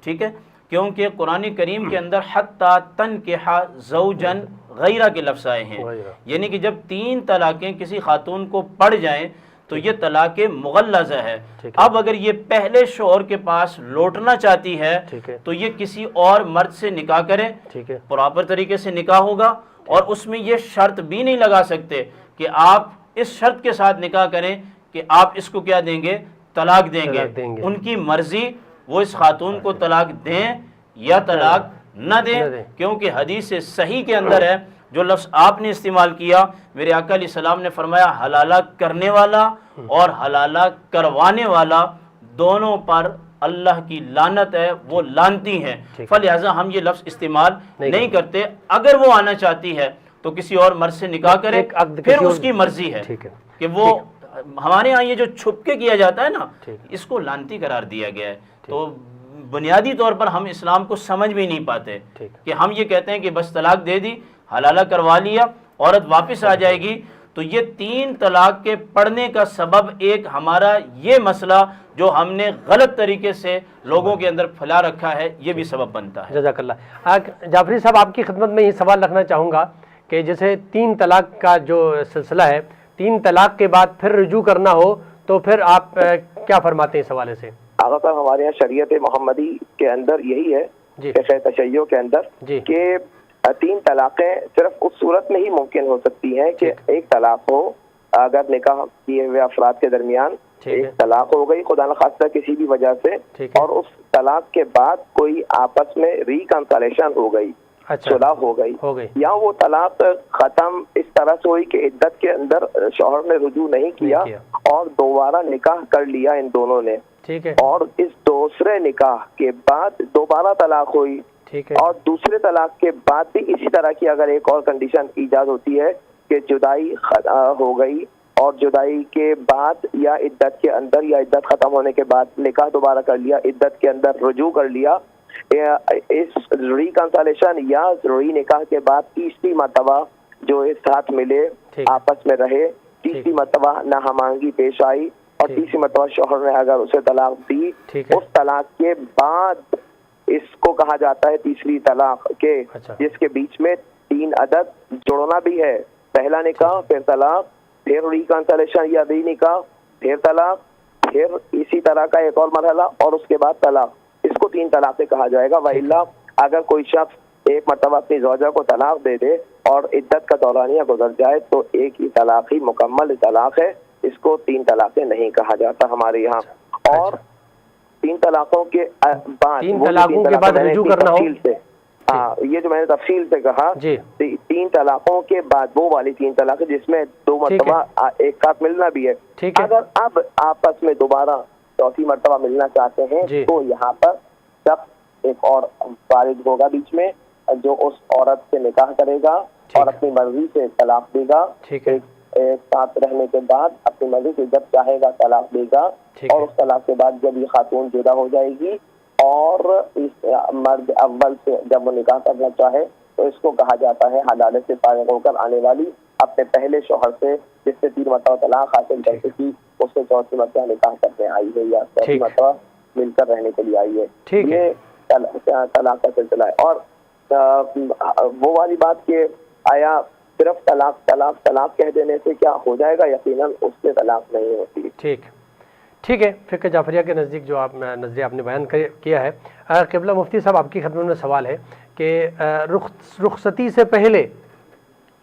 ٹھیک ہے، کیونکہ قرآن کریم کے اندر حتی تنکح زوجن غیرہ کے لفظ آئے ہیں، یعنی کہ جب 3 طلاقیں کسی خاتون کو پڑ جائیں تو یہ طلاق مغلظہ ہے۔ ٹھیک ہے۔ اب اگر یہ پہلے شوہر کے پاس لوٹنا چاہتی ہے ٹھیک ہے۔ تو یہ کسی اور مرد سے نکاح کرے، ٹھیک ہے۔ پراپر طریقے سے نکاح ہوگا، اور اس میں یہ شرط بھی نہیں لگا سکتے کہ آپ اس شرط کے ساتھ نکاح کریں کہ آپ اس کو کیا دیں گے؟ طلاق دیں گے۔ ان کی مرضی، وہ اس خاتون کو طلاق دیں یا طلاق نہ دیں، کیونکہ حدیث صحیح کے اندر ہے، جو لفظ آپ نے استعمال کیا، میرے آقا علیہ السلام نے فرمایا حلالہ کرنے والا اور حلالہ کروانے والا دونوں پر اللہ کی لعنت ہے، وہ لعنتی ہیں، فلہذا ہم یہ لفظ استعمال نہیں کرتے۔ اگر وہ آنا چاہتی ہے تو کسی اور مرد سے نکاح کرے، پھر اس کی مرضی ہے کہ وہ، ہمارے ہاں یہ جو چھپ کے کیا جاتا ہے نا، اس کو لعنتی قرار دیا گیا ہے۔ تو بنیادی طور پر ہم اسلام کو سمجھ بھی نہیں پاتے کہ ہم یہ کہتے ہیں کہ بس طلاق دے دی، حلالہ کروا لیا، عورت واپس آ جائے گی۔ تو یہ 3 طلاق کے پڑھنے کا سبب ایک ہمارا یہ مسئلہ جو ہم نے غلط طریقے سے لوگوں کے اندر پھیلا رکھا ہے، یہ بھی سبب بنتا ہے۔ جزاک اللہ۔ جعفری صاحب، آپ کی خدمت میں یہ سوال رکھنا چاہوں گا کہ جیسے 3 طلاق کا جو سلسلہ ہے، 3 طلاق کے بعد پھر رجوع کرنا ہو تو پھر آپ کیا فرماتے ہیں اس حوالے سے؟ آغا صاحب، ہمارے یہاں شریعت محمدی کے اندر یہی ہے، تشیع کے اندر، کہ 3 طلاقیں صرف اس صورت میں ہی ممکن ہو سکتی ہیں کہ ایک طلاق ہو اگر نکاح کیے ہوئے افراد کے درمیان ایک طلاق ہو گئی خدا نخواستہ کسی بھی وجہ سے، اور اس طلاق کے بعد کوئی آپس میں ریکنسلیشن ہو گئی، صلح ہو گئی، یا وہ طلاق ختم اس طرح سے ہوئی کہ عدت کے اندر شوہر نے رجوع نہیں کیا اور دوبارہ نکاح کر لیا ان دونوں نے، اور اس دوسرے نکاح کے بعد دوبارہ طلاق ہوئی، اور دوسرے طلاق کے بعد بھی اسی طرح کی اگر ایک اور کنڈیشن ایجاد ہوتی ہے کہ جدائی ہو گئی، اور جدائی کے بعد یا عدت کے اندر یا عدت ختم ہونے کے بعد نکاح دوبارہ کر لیا، عدت کے اندر رجوع کر لیا، اس ریکنسلیشن یا ری نکاح کے بعد تیسری مرتبہ جو اس ساتھ ملے، آپس میں رہے، تیسری مرتبہ ناہمانگی پیش آئی اور تیسری مرتبہ شوہر نے اگر اسے طلاق دی، اس طلاق کے بعد اس کو کہا جاتا ہے تیسری طلاق، کے جس کے بیچ میں 3 عدد جوڑنا بھی ہے، پہلا نکاح، پھر طلاق، پھر ریکنسلیشن یا ری نکاح، پھر طلاق، پھر اسی طرح کا ایک اور مرحلہ، اور اس کے بعد طلاق۔ اس کو 3 طلاقیں کہا جائے گا۔ وإلا اگر کوئی شخص ایک مرتبہ اپنی زوجہ کو طلاق دے دے اور عدت کا دورانیہ گزر جائے تو ایک ہی طلاق ہی مکمل طلاق ہے، اس کو 3 طلاقیں نہیں کہا جاتا ہمارے یہاں۔ اور 3 طلاقوں کے بعد 3 طلاقوں کے بعد رجوع کرنا ہو، یہ جو میں نے تفصیل سے کہا، 3 طلاقوں کے بعد وہ والی 3 طلاقیں جس میں 2 مرتبہ ایک ساتھ ملنا بھی ہے، اگر اب آپس میں دوبارہ چوتھی مرتبہ ملنا چاہتے ہیں تو یہاں پر جب ایک اور فارغ ہوگا بیچ میں جو اس عورت سے نکاح کرے گا اور اپنی مرضی سے طلاق دے گا، ایک ساتھ رہنے کے بعد اپنی مرضی سے جب چاہے گا طلاق دے گا، اور اس طلاق کے بعد جب یہ خاتون جدا ہو جائے گی اور اس مرد اول سے جب وہ نکاح کرنا چاہے تو اس کو کہا جاتا ہے عدالت سے فارغ ہو کر آنے والی اپنے پہلے شوہر سے جس سے 3 مرتبہ طلاق حاصل کر چکی، اس سے 4تھی مرتبہ نکاح کرنے آئی ہے یا 4تھی مرتبہ مل کر رہنے کے لیے آئی ہے۔ یہ طلاق کا سلسلہ ہے۔ اور وہ والی بات کہ آیا صرف طلاق طلاق طلاق کہہ دینے سے کیا ہو جائے گا؟ یقیناً اس سے طلاق نہیں ہوتی۔ ٹھیک ہے، فقہ جعفریہ کے نزدیک جو آپ نظریہ آپ نے بیان کیا ہے، قبلہ مفتی صاحب آپ کی خدمت میں سوال ہے کہ رخصتی سے پہلے،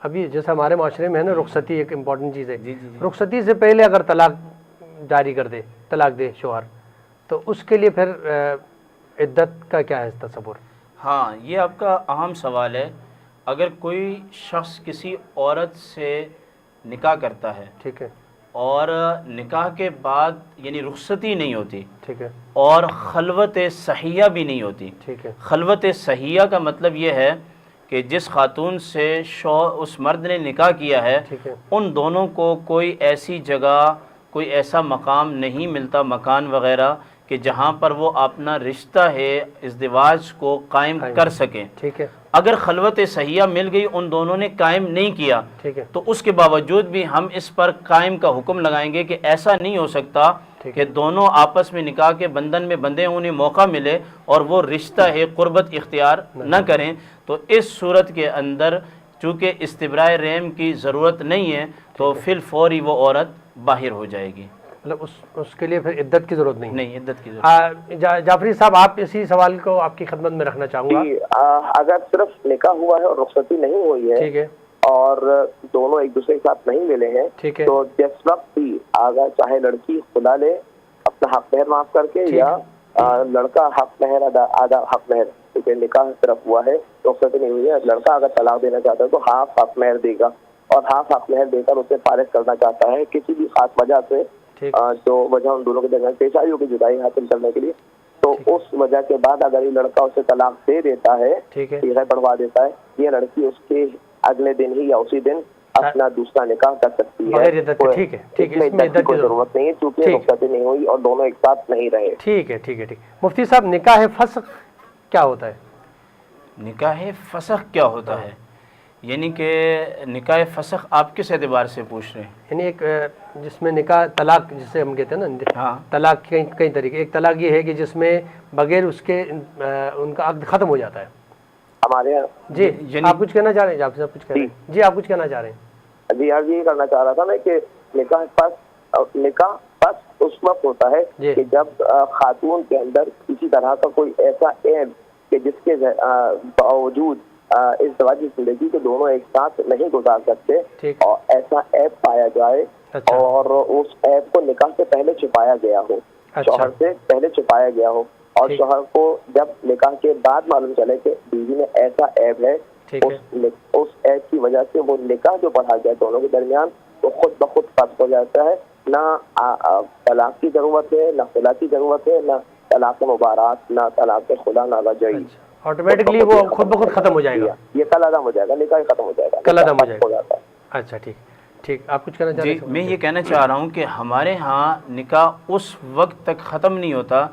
ابھی جیسا ہمارے معاشرے میں ہے نا، رخصتی ایک امپورٹنٹ چیز ہے، رخصتی سے پہلے اگر طلاق جاری کر دے، طلاق دے شوہر، تو اس کے لیے پھر عدت کا کیا ہے تصور؟ ہاں، یہ آپ کا اہم سوال ہے۔ اگر کوئی شخص کسی عورت سے نکاح کرتا ہے، ٹھیک ہے، اور نکاح کے بعد یعنی رخصتی نہیں ہوتی، ٹھیک ہے، اور خلوت صحیحہ بھی نہیں ہوتی۔ ٹھیک ہے، خلوت صحیحہ کا مطلب یہ ہے کہ جس خاتون سے اس مرد نے نکاح کیا ہے، ان دونوں کو کوئی ایسی جگہ، کوئی ایسا مقام نہیں ملتا، مکان وغیرہ، کہ جہاں پر وہ اپنا رشتہ ہے ازدواج کو قائم کر سکیں۔ ٹھیک ہے، اگر خلوت صحیحہ مل گئی، ان دونوں نے قائم نہیں کیا، ٹھیک ہے، تو اس کے باوجود بھی ہم اس پر قائم کا حکم لگائیں گے کہ ایسا نہیں ہو سکتا کہ دونوں آپس میں نکاح کے بندھن میں بندھے، انہیں موقع ملے اور وہ رشتہ ہے قربت اختیار نہ کریں۔ تو اس صورت کے اندر چونکہ استبراء رحم کی ضرورت نہیں ہے، تو فی الفور وہ عورت باہر ہو جائے گی. مطلب اس کے لیے پھر عدت کی ضرورت نہیں. نہیں عدت کی ضرورت. جعفری صاحب آپ اسی سوال کو آپ کی خدمت میں رکھنا چاہوں گا. اگر صرف نکاح ہوا ہے اور رخصتی نہیں ہوئی ہے, ٹھیک ہے, اور دونوں ایک دوسرے کے ساتھ نہیں ملے ہیں, ٹھیک ہے, تو جس وقت بھی اگر چاہے لڑکی خلا لے اپنا حق مہر معاف کر کے, یا لڑکا حق مہر آدھا حق مہر, کیونکہ نکاح صرف ہوا ہے رخصتی نہیں ہوئی ہے, لڑکا اگر طلاق دینا چاہتا ہے تو ہاف حق مہر دے گا, اور ہاف حق مہر دے کر اسے فارغ کرنا چاہتا ہے کسی بھی خاص وجہ سے, جو وجہ ان دونوں کے درمیان پیش آئی ہوگی جدائی حاصل کرنے کے لیے, تو اس وجہ کے بعد اگر یہ لڑکا اسے طلاق دے دیتا ہے, سیغہ بڑھوا دیتا ہے, یہ لڑکی اس کے اگلے دن ہی یا اسی دن اپنا دوسرا نکاح کر سکتی ہے. ٹھیک ہے, ٹھیک ہے, اس میں عدت کی ضرورت نہیں ہے کیونکہ رخصتی نہیں ہوئی اور دونوں ایک ساتھ نہیں رہے. ٹھیک ہے, ٹھیک ہے, ٹھیک. مفتی صاحب نکاح فسخ کیا ہوتا ہے؟ نکاح فسخ کیا ہوتا ہے, یعنی کہ نکاح فسخ آپ کس اعتبار سے پوچھ رہے ہیں؟ یعنی ایک جس میں نکاح طلاق جسے ہم کہتے ہیں نا, طلاق کئی طریقے. ایک طلاق یہ ہے کہ جس میں بغیر اس کے ان کا عقد ختم ہو جاتا ہے. ہمارے یہاں جی آپ کچھ کہنا چاہ رہے ہیں؟ آپ سے کچھ کہہ رہے ہیں؟ جی آپ کچھ کہنا چاہ رہے ہیں؟ جی یار یہی کرنا چاہ رہا تھا میں کہ نکاح پس اس وقت ہوتا ہے کہ جب خاتون کے اندر کسی طرح کا کوئی ایسا عیب کہ جس کے باوجود ازدواجی زندگی کے دونوں ایک ساتھ نہیں گزار سکتے, اور ایسا عیب پایا جائے اور اس عیب کو نکاح سے پہلے چھپایا گیا ہو, شوہر سے پہلے چھپایا گیا ہو, اور شوہر کو جب نکاح کے بعد معلوم چلے کہ بیوی میں ایسا عیب ہے, اس عیب کی وجہ سے وہ نکاح جو پڑھا گیا دونوں کے درمیان وہ خود بخود فسخ ہو جاتا ہے. نہ طلاق کی ضرورت ہے, نہ خلا کی ضرورت ہے, نہ طلاق مبارات, نہ طلاق خلا, نہ رجعی, آٹومیٹکلی وہ خود بخود ختم ہو جائے گا. یہ کل عدم ہو جائے گا, نکاح ختم ہو جائے گا, کل عدم ہو جاتا ہے. اچھا ٹھیک ٹھیک. آپ کچھ کہنا چاہ رہے ہیں؟ جی میں یہ کہنا چاہ رہا ہوں کہ ہمارے ہاں نکاح اس وقت تک ختم نہیں ہوتا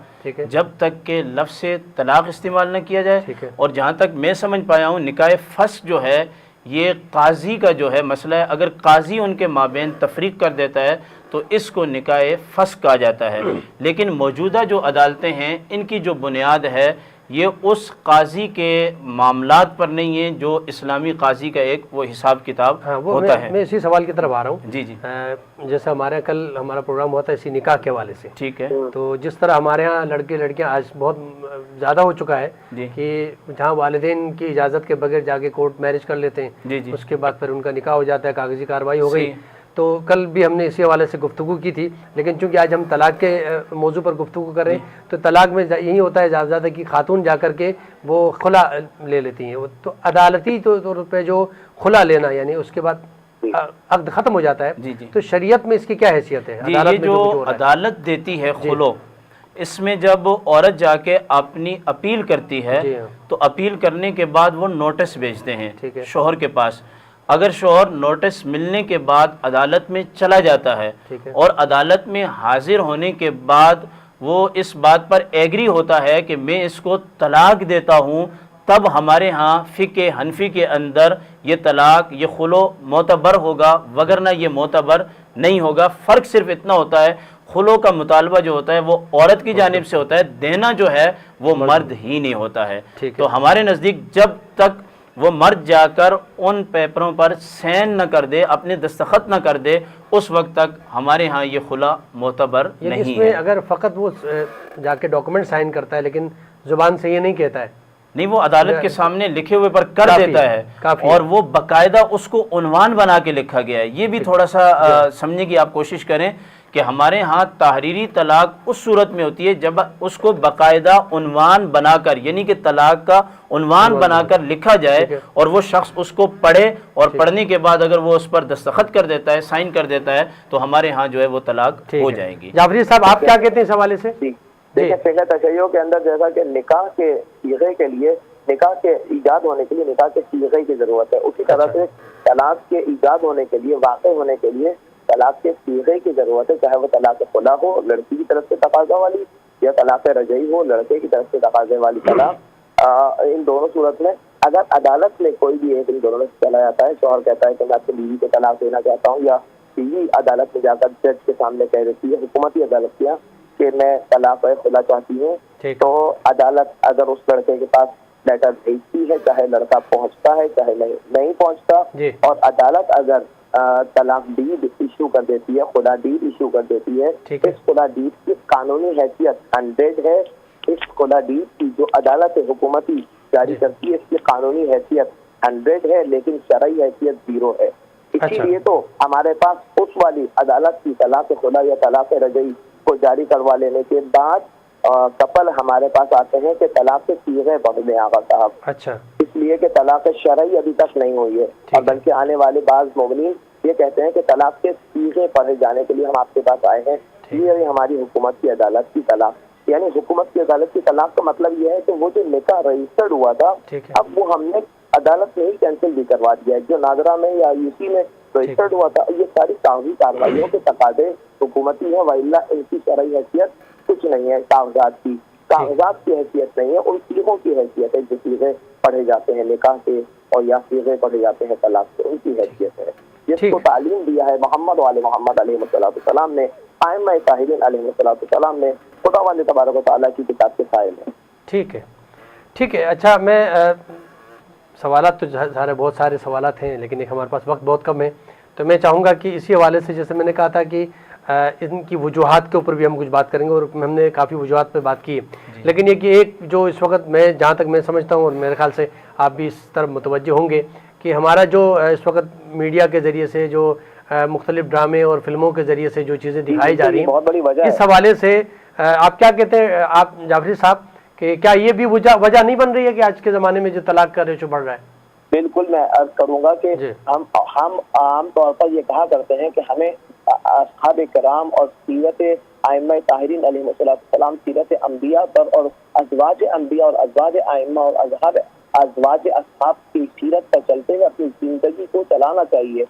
جب تک کہ لفظ طلاق استعمال نہ کیا جائے, اور جہاں تک میں سمجھ پایا ہوں نکاح فسخ جو ہے یہ قاضی کا جو ہے مسئلہ ہے. اگر قاضی ان کے مابین تفریق کر دیتا ہے تو اس کو نکاح فسخ کہا جاتا ہے. لیکن موجودہ جو عدالتیں ہیں ان کی جو بنیاد ہے یہ اس قاضی کے معاملات پر نہیں ہیں جو اسلامی قاضی کا ایک وہ حساب کتاب ہوتا ہے. میں اسی سوال کی طرف آ رہا ہوں. جی جی جیسے ہمارے کل ہمارا پروگرام ہوا تھا اسی نکاح کے حوالے سے, ٹھیک ہے, تو جس طرح ہمارے ہاں لڑکے لڑکیاں آج بہت زیادہ ہو چکا ہے کہ جہاں والدین کی اجازت کے بغیر جا کے کورٹ میرج کر لیتے ہیں, اس کے بعد پھر ان کا نکاح ہو جاتا ہے, کاغذی کارروائی ہو گئی. تو کل بھی ہم نے اسی حوالے سے گفتگو کی تھی, لیکن چونکہ آج ہم طلاق کے موضوع پر گفتگو کر رہے ہیں تو طلاق میں یہی ہوتا ہے زیادہ زیادہ کہ خاتون جا کر کے وہ خلا لے لیتی ہیں. تو عدالتی طور پہ جو خلا لینا یعنی اس کے بعد عقد ختم ہو جاتا ہے, تو شریعت میں اس کی کیا حیثیت ہے؟ یہ جو عدالت دیتی ہے خلو, اس میں جب عورت جا کے اپنی اپیل کرتی ہے تو اپیل کرنے کے بعد وہ نوٹس بھیجتے ہیں شوہر کے پاس. اگر شوہر نوٹس ملنے کے بعد عدالت میں چلا جاتا ہے اور عدالت میں حاضر ہونے کے بعد وہ اس بات پر ایگری ہوتا ہے کہ میں اس کو طلاق دیتا ہوں, تب ہمارے ہاں فقہ حنفی کے اندر یہ طلاق یہ خلو معتبر ہوگا, وگرنہ یہ معتبر نہیں ہوگا. فرق صرف اتنا ہوتا ہے خلو کا مطالبہ جو ہوتا ہے وہ عورت کی جانب سے ہوتا ہے, دینا جو ہے وہ مرد ہی نہیں ہوتا ہے. تو ہمارے نزدیک جب تک وہ مرد جا کر ان پیپروں پر سین نہ کر دے, اپنے دستخط نہ کر دے, اس وقت تک ہمارے ہاں یہ خلا معتبر نہیں ہے. اس میں اگر فقط وہ جا کے ڈاکومنٹ سائن کرتا ہے لیکن زبان سے یہ نہیں کہتا ہے, نہیں وہ عدالت کے سامنے لکھے ہوئے پر کر دیتا ہے, اور وہ باقاعدہ اس کو عنوان بنا کے لکھا گیا ہے. یہ بھی تھوڑا سا سمجھنے کی آپ کوشش کریں کہ ہمارے ہاں تحریری طلاق اس صورت میں ہوتی ہے جب اس کو باقاعدہ عنوان بنا کر, یعنی کہ طلاق کا عنوان بنا کر لکھا جائے, اور وہ شخص اس کو پڑھے, اور پڑھنے کے بعد اگر وہ اس پر دستخط کر دیتا ہے, سائن کر دیتا ہے, تو ہمارے ہاں جو ہے وہ طلاق ہو جائے گی. جعفری صاحب آپ کیا کہتے ہیں اس حوالے سے؟ دیکھیں فقہ تشیع کے اندر جیسا کہ نکاح کے صیغے کے لیے, نکاح کے ایجاد ہونے کے لیے نکاح کے صیغے کی ضرورت ہے, اسی طرح سے طلاق کے ایجاد ہونے کے لیے, واقع ہونے کے لیے طلاق کے صیغے کی ضرورت ہے, چاہے وہ طلاق خلا ہو لڑکی کی طرف سے تقاضا والی, یا طلاق رجعی ہو لڑکے کی طرف سے تقاضے والی طلاق. ان دونوں صورت میں اگر عدالت میں کوئی بھی ایک ان دونوں میں چلا جاتا ہے, شوہر کہتا ہے کہ میں اپنی بیوی کو طلاق دینا چاہتا ہوں, یا بیوی عدالت میں جا کر جج کے سامنے کہہ دیتی ہے, حکومتی عدالت کیا کہ میں طلاق خلا چاہتی ہوں, تو عدالت اگر اس لڑکے کے پاس لیٹر بھیجتی ہے, چاہے لڑکا پہنچتا ہے چاہے نہیں پہنچتا, اور عدالت اگر طلاق دید ایشو کر دیتی ہے، خلا دید ایشو کر دیتی ہے، اس خلا دید کی قانونی حیثیت 100 ہے. اس خلا دید کی جو عدالت حکومتی جاری کرتی ہے اس کی قانونی حیثیت 100 ہے، لیکن شرعی حیثیت 0 ہے. اسی لیے تو ہمارے پاس اس والی عدالت کی طلاق خلا یا طلاق رجعی کو جاری کروا لینے کے بعد کپل ہمارے پاس آتے ہیں کہ طلاق کے صیغے پڑھ دیں آقا صاحب. اچھا. اس لیے کہ طلاق شرعی ابھی تک نہیں ہوئی ہے، اور بلکہ آنے والے بعض مومنین یہ کہتے ہیں کہ طلاق کے صیغے پڑھے جانے کے لیے ہم آپ کے پاس آئے ہیں. یہ ہماری حکومت کی عدالت کی طلاق، یعنی حکومت کی عدالت کی طلاق کا مطلب یہ ہے کہ وہ جو نکاح رجسٹرڈ ہوا تھا اب وہ ہم نے عدالت میں ہی کینسل بھی کروا دیا ہے. جو ناظرہ میں یا یوسی میں رجسٹرڈ ہوا تھا یہ ساری کاغذی کارروائیوں کے تقاضے حکومتی ہیں، وإلا ان کی شرعی حیثیت کچھ نہیں ہے. کاغذات کی حیثیت نہیں ہے، ان صیغوں کی حیثیت ہے. جو صیغے پڑھے جاتے ہیں نکاح کے اور یا صیغے پڑھے جاتے ہیں طلاق کے، ان کی حیثیت ہے. جس کو تعلیم دیا ہے محمد و آل محمد علیہ السلام نے، ائمہ طاہرین علیہ السلام نے، خداوند تبارک و تعالیٰ کی کتاب کے قائل ہیں. ٹھیک ہے. اچھا، میں سوالات تو بہت سارے سوالات ہیں، لیکن ایک ہمارے پاس وقت بہت کم ہے، تو میں چاہوں گا کہ اسی حوالے سے جیسے میں نے کہا تھا کہ ان کی وجوہات کے اوپر بھی ہم کچھ بات کریں گے، اور ہم نے کافی وجوہات پہ بات کی ہے. لیکن یہ کہ ایک جو اس وقت میں جہاں تک میں سمجھتا ہوں، اور میرے خیال سے آپ بھی اس طرف متوجہ ہوں گے کہ ہمارا جو اس وقت میڈیا کے ذریعے سے جو مختلف ڈرامے اور فلموں کے ذریعے سے جو چیزیں دکھائی جا رہی ہیں، بہت بڑی وجہ اس حوالے سے آپ کیا کہتے ہیں آپ جعفری صاحب کہ کیا یہ بھی وجہ نہیں بن رہی ہے کہ آج کے زمانے میں جو طلاق کا ریشو بڑھ رہا ہے؟ بالکل، میں عرض کروں گا کہ ہم عام طور پر یہ کہا کرتے ہیں کہ ہمیں اصحاب کرام اور سیرت ائمہ طاہرین علیہ السلام، سیرت انبیاء پر اور ازواج انبیاء اور ازواج ائمہ اور ازواج اصحاب کی سیرت پر چلتے ہوئے اپنی زندگی کو چلانا چاہیے.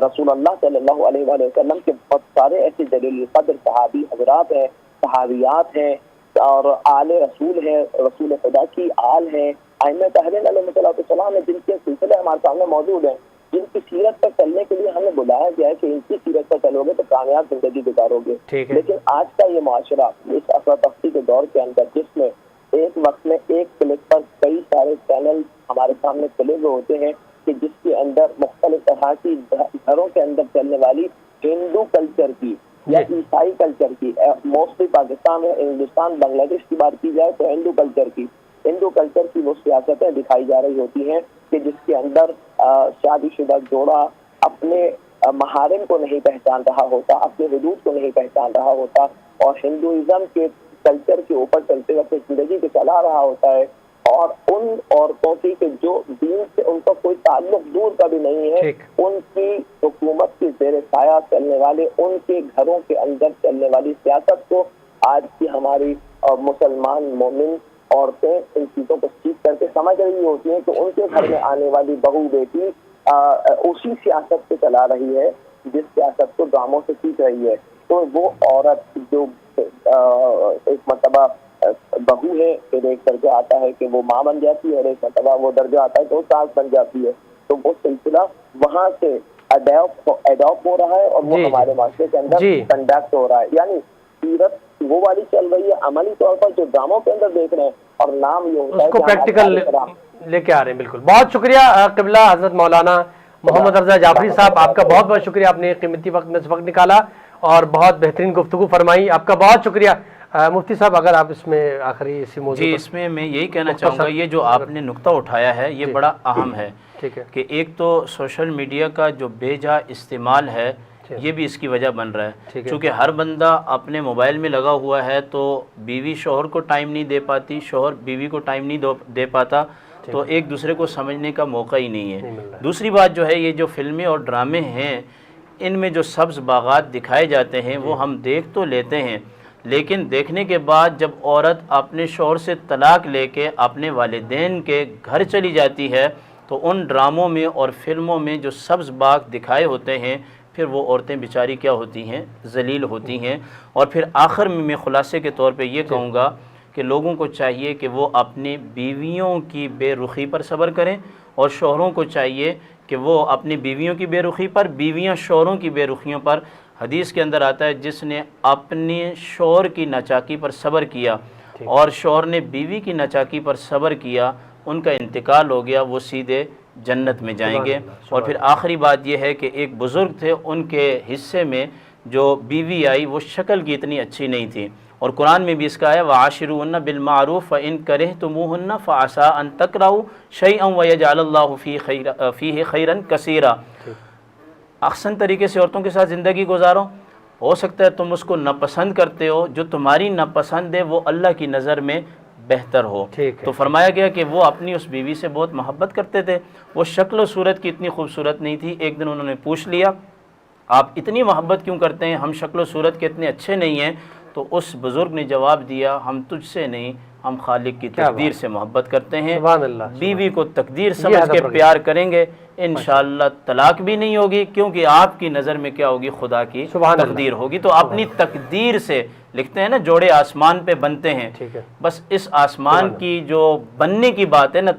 رسول اللہ صلی اللہ علیہ وآلہ وسلم کے بہت سارے ایسے جلیل القدر صحابی حضرات ہیں، صحابیات ہیں، اور آل رسول ہیں، رسول خدا کی آل ہیں، ائمہ طاہرین علیہ السلام ہیں، جن کے سلسلے ہمارے سامنے موجود ہیں، جن کی سیرت پر چلنے کے لیے ہمیں بلایا گیا ہے کہ ان کی سیرت پر چلو گے تو کامیاب زندگی گزارو گے. لیکن آج کا یہ معاشرہ اس افراتفری کے دور کے اندر، جس میں ایک وقت میں ایک کلک پر کئی سارے چینل ہمارے سامنے کھلے ہوئے ہوتے ہیں کہ جس کے اندر مختلف طرح کی گھروں کے اندر چلنے والی ہندو کلچر کی یا عیسائی کلچر کی، موسٹلی پاکستان میں، ہندوستان بنگلہ دیش کی بات کی جائے تو ہندو کلچر کی وہ سیاستیں دکھائی جا رہی ہوتی ہیں کہ جس کے اندر شادی شدہ جوڑا اپنے محارم کو نہیں پہچان رہا ہوتا، اپنے حدود کو نہیں پہچان رہا ہوتا، اور ہندوازم کے کلچر کے اوپر چلتے ہوئے اپنی زندگی کو چلا رہا ہوتا ہے. اور ان عورتوں کی کہ جو دین سے ان کا کوئی تعلق دور کا بھی نہیں ہے، ان کی حکومت کی زیر سایہ چلنے والے، ان کے گھروں کے اندر چلنے والی سیاست کو آج کی ہماری مسلمان مومن عورتیں ان چیزوں کو سیکھ کر کے سمجھ رہی ہوتی ہیں کہ ان کے گھر میں آنے والی بہو بیٹی اسی سیاست سے چلا رہی ہے جس سیاست کو ڈراموں سے سیکھ رہی ہے. تو وہ عورت جو ایک مرتبہ بہو ہے، پھر ایک درجہ آتا ہے کہ وہ ماں بن جاتی ہے، اور ایک مرتبہ وہ درجہ آتا ہے کہ وہ ساس بن جاتی ہے، تو وہ سلسلہ وہاں سے اڈاپٹ ہو رہا ہے اور وہ ہمارے معاشرے کے اندر کنڈکٹ ہو رہا ہے. یعنی سیرت وہ والی چل رہی ہے عملی طور پر جو ڈراموں کے اندر دیکھ رہے ہیں، اور نام یہ ہوتا ہے اس کو پریکٹیکل لے کے آ رہے ہیں. بالکل، بہت شکریہ قبلہ حضرت مولانا محمد رضا جعفری صاحب، آپ کا بہت بہت شکریہ. آپ نے قیمتی وقت میں سے وقت نکالا اور بہت بہترین گفتگو فرمائی، آپ کا بہت شکریہ. مفتی صاحب اگر آپ اس میں آخری اسی موضوع اس میں یہی کہنا چاہوں گا، یہ جو آپ نے نقطہ اٹھایا ہے یہ بڑا اہم ہے کہ ایک تو سوشل میڈیا کا جو بے جا استعمال ہے یہ بھی اس کی وجہ بن رہا ہے. چونکہ ہر بندہ اپنے موبائل میں لگا ہوا ہے تو بیوی شوہر کو ٹائم نہیں دے پاتی، شوہر بیوی کو ٹائم نہیں دے پاتا، تو ایک دوسرے کو سمجھنے کا موقع ہی نہیں ہے. دوسری بات جو ہے، یہ جو فلمیں اور ڈرامے ہیں ان میں جو سبز باغات دکھائے جاتے ہیں وہ ہم دیکھ تو لیتے ہیں، لیکن دیکھنے کے بعد جب عورت اپنے شوہر سے طلاق لے کے اپنے والدین کے گھر چلی جاتی ہے تو ان ڈراموں میں اور فلموں میں جو سبز باغ دکھائے ہوتے ہیں پھر وہ عورتیں بیچاری کیا ہوتی ہیں، ذلیل ہوتی ہیں. اور پھر آخر میں خلاصے کے طور پہ یہ کہوں گا کہ لوگوں کو چاہیے کہ وہ اپنی بیویوں کی بے رخی پر صبر کریں، اور شوہروں کو چاہیے کہ وہ اپنی بیویوں کی بے رخی پر، بیویاں شوہروں کی بے رخیوں پر. حدیث کے اندر آتا ہے جس نے اپنے شوہر کی ناچاکی پر صبر کیا اور شوہر نے بیوی کی ناچاکی پر صبر کیا، ان کا انتقال ہو گیا، وہ سیدھے جنت میں جائیں گے۔ اور پھر آخری بات یہ ہے کہ ایک بزرگ تھے، ان کے حصے میں جو بیوی آئی وہ شکل کی اتنی اچھی نہیں تھی، اور قرآن میں بھی اس کا ہے وَعَاشِرُوهُنَّ بِالْمَعْرُوفِ فَإِن كَرِهْتُمُوهُنَّ فَعَسَىٰ أَن تَكْرَهُوا شَيْئًا وَيَجْعَلَ اللَّهُ فِيهِ خَيْرًا كَثِيرًا۔ احسن طریقے سے عورتوں کے ساتھ زندگی گزارو، ہو سکتا ہے تم اس کو ناپسند کرتے ہو، جو تمہاری ناپسند ہے وہ اللہ کی نظر میں بہتر ہو۔ تو فرمایا گیا کہ وہ اپنی اس بیوی سے بہت محبت کرتے تھے، وہ شکل و صورت کی اتنی خوبصورت نہیں تھی۔ ایک دن انہوں نے پوچھ لیا آپ اتنی محبت کیوں کرتے ہیں، ہم شکل و صورت کے اتنے اچھے نہیں ہیں؟ تو اس بزرگ نے جواب دیا ہم تجھ سے نہیں، ہم خالق کی تقدیر سے محبت کرتے ہیں۔ بیوی کو تقدیر سمجھ کے پیار کریں گے، انشاءاللہ طلاق بھی نہیں ہوگی، کیونکہ آپ کی نظر میں کیا ہوگی، خدا کی تقدیر ہوگی۔ تو اپنی تقدیر سے، لکھتے ہیں نا جوڑے آسمان پہ بنتے ہیں، بس اس آسمان کی جو بننے کی بات ہے نا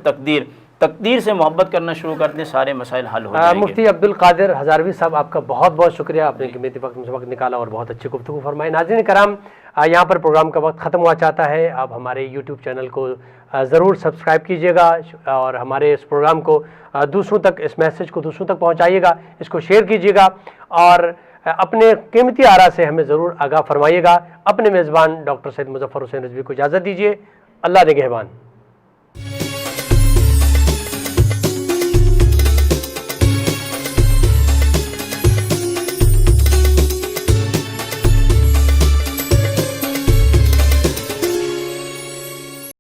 تقدیر سے محبت کرنا شروع کر دیں، سارے مسائل حل ہو جائیں گے۔ مفتی عبدالقادر ہزاروی صاحب آپ کا بہت بہت شکریہ، آپ نے قیمتی وقت سے وقت نکالا اور بہت اچھی گفتگو فرمائی۔ ناظرین کرام، یہاں پر پروگرام کا وقت ختم ہوا چاہتا ہے، آپ ہمارے یوٹیوب چینل کو ضرور سبسکرائب کیجیے گا اور ہمارے اس پروگرام کو دوسروں تک، اس میسج کو دوسروں تک پہنچائیے گا، اس کو شیئر کیجیے گا اور اپنے قیمتی آراء سے ہمیں ضرور آگاہ فرمائیے گا۔ اپنے میزبان ڈاکٹر سید مظفر حسین رضوی کو اجازت دیجیے، اللہ نگہبان۔